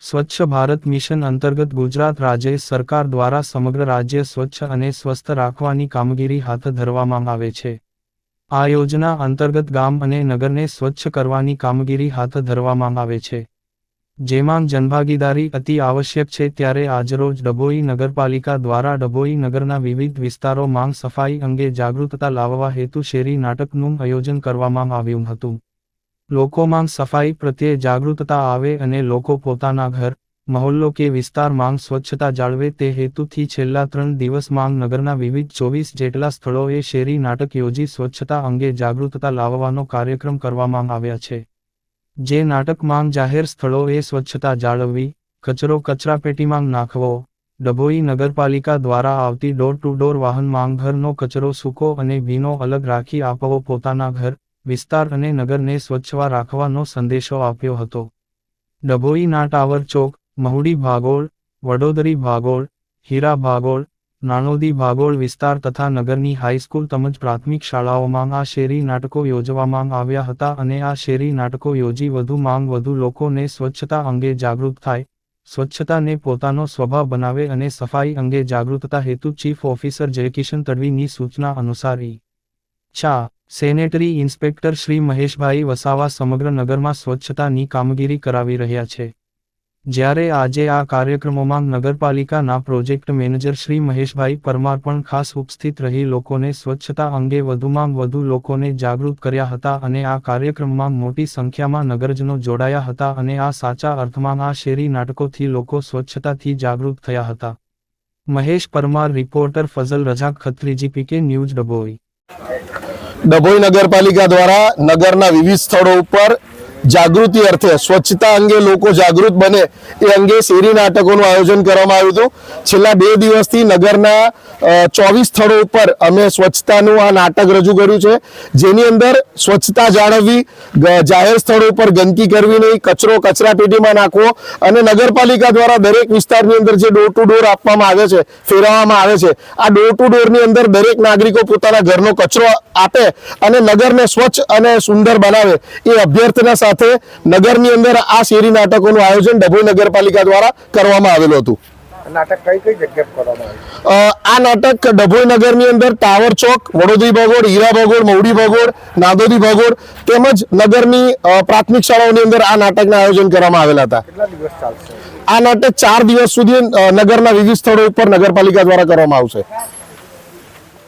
સ્વચ્છ ભારત મિશન અંતર્ગત ગુજરાત રાજ્ય સરકાર દ્વારા સમગ્ર રાજ્ય સ્વચ્છ અને સ્વસ્થ રાખવાની કામગીરી હાથ ધરવામાં આવે છે। આ યોજના અંતર્ગત ગામ અને નગરને સ્વચ્છ કરવાની કામગીરી હાથ ધરવામાં આવે છે, જેમાં જનભાગીદારી અતિ આવશ્યક છે। ત્યારે આજરોજ ડભોઈ નગરપાલિકા દ્વારા ડભોઈ નગરના વિવિધ વિસ્તારોમાં સફાઈ અંગે જાગૃતતા લાવવા હેતુ શેરી નાટકનું આયોજન કરવામાં આવ્યું હતું। લોકોમાં સફાઈ પ્રત્યે જાગૃતતા આવે અને લોકો પોતાના ઘર, મહોલ્લો કે વિસ્તારમાં સ્વચ્છતા જાળવે તે હેતુથી છેલ્લા 3 દિવસમાં નગરના વિવિધ 24 જેટલા સ્થળોએ શેરી નાટક યોજી સ્વચ્છતા અંગે જાગૃતતા લાવવાનો કાર્યક્રમ કરવામાં આવ્યા છે। જે નાટકમાં જાહેર સ્થળોએ સ્વચ્છતા જાળવવી, કચરો કચરાપેટીમાં નાખવો, ડભોઈ નગરપાલિકા દ્વારા આવતી ડોર ટુ ડોર વાહનમાં ઘરનો કચરો સૂકો અને ભીનો અલગ રાખી આપવો, પોતાના ઘર, વિસ્તાર અને નગરને સ્વચ્છવા રાખવાનો સંદેશો આપ્યો હતો। ડભોઈના ટાવર ચોક, મહુડી ભાગોળ, વડોદરી ભાગોળ, હીરા ભાગોળ, નાણોદી ભાગોળ વિસ્તાર તથા નગરની હાઈસ્કૂલ તેમજ પ્રાથમિક શાળાઓમાં આ શેરી નાટકો યોજવામાં આવ્યા હતા અને આ શેરી નાટકો યોજી વધુમાં વધુ લોકોને સ્વચ્છતા અંગે જાગૃત થાય, સ્વચ્છતાને પોતાનો સ્વભાવ બનાવે અને સફાઈ અંગે જાગૃતતા હેતુ ચીફ ઓફિસર જયકિશન તડવીની સૂચના અનુસાર સેનેટરી ઇન્સ્પેક્ટર શ્રી મહેશભાઈ વસાવા સમગ્ર નગરમાં સ્વચ્છતાની કામગીરી કરાવી રહ્યા છે। જ્યારે આજે આ કાર્યક્રમોમાં નગરપાલિકાના પ્રોજેક્ટ મેનેજર શ્રી મહેશભાઈ પરમાર પણ ખાસ ઉપસ્થિત રહી લોકોને સ્વચ્છતા અંગે વધુમાં વધુ લોકોને જાગૃત કર્યા હતા અને આ કાર્યક્રમમાં મોટી સંખ્યામાં નગરજનો જોડાયા હતા અને આ સાચા અર્થમાં આ શેરી નાટકોથી લોકો સ્વચ્છતાથી જાગૃત થયા હતા। Mahesh Parmar, reporter Fazal Razak Khatri, GPK news, Dabhoi. Dabhoi નગરપાલિકા દ્વારા નગરના વિવિધ સ્થળો ઉપર જાગૃતિ અર્થે સ્વચ્છતા અંગે લોકો જાગૃત બને એ અંગે શેરી નાટકોનું આયોજન કરવામાં આવ્યું હતું। છેલ્લા 2 દિવસથી નગરના 24 સ્થળો ઉપર અમે સ્વચ્છતાનું આ નાટક રજૂ કર્યું છે, જેની અંદર સ્વચ્છતા જાળવવી, જાહેર સ્થળો ઉપર ગંદકી કરવી નહીં, કચરો કચરાપેટીમાં નાખવો અને નગરપાલિકા દ્વારા દરેક વિસ્તારની અંદર જે ડોર ટુ ડોર આપવામાં આવે છે, ફેરવવામાં આવે છે, આ ડોર ટુ ડોરની અંદર દરેક નાગરિકો પોતાના ઘરનો કચરો આપે અને નગરને સ્વચ્છ અને સુંદર બનાવે એ અભ્યર્થના સાથે નગરની અંદર આ શેરી નાટકોનું આયોજન ડભોઈ નગરપાલિકા દ્વારા કરવામાં આવેલું હતું। નાટક કઈ જગ્યાએ કરવામાં આવ્યું? આ નાટક ડભોઈ નગરની અંદર ટાવર ચોક, વડોદરી ભાગોળ, હીરા ભાગોળ, મહુડી ભાગોળ, નાદોદી ભાગોળ તેમજ નગરની પ્રાથમિક શાળાઓની અંદર આ નાટકના આયોજન કરવામાં આવેલા હતા। કેટલા દિવસ ચાલશે આ નાટક? 4 દિવસ સુધી નગરના વિવિધ સ્થળો ઉપર નગરપાલિકા દ્વારા કરવામાં આવશે।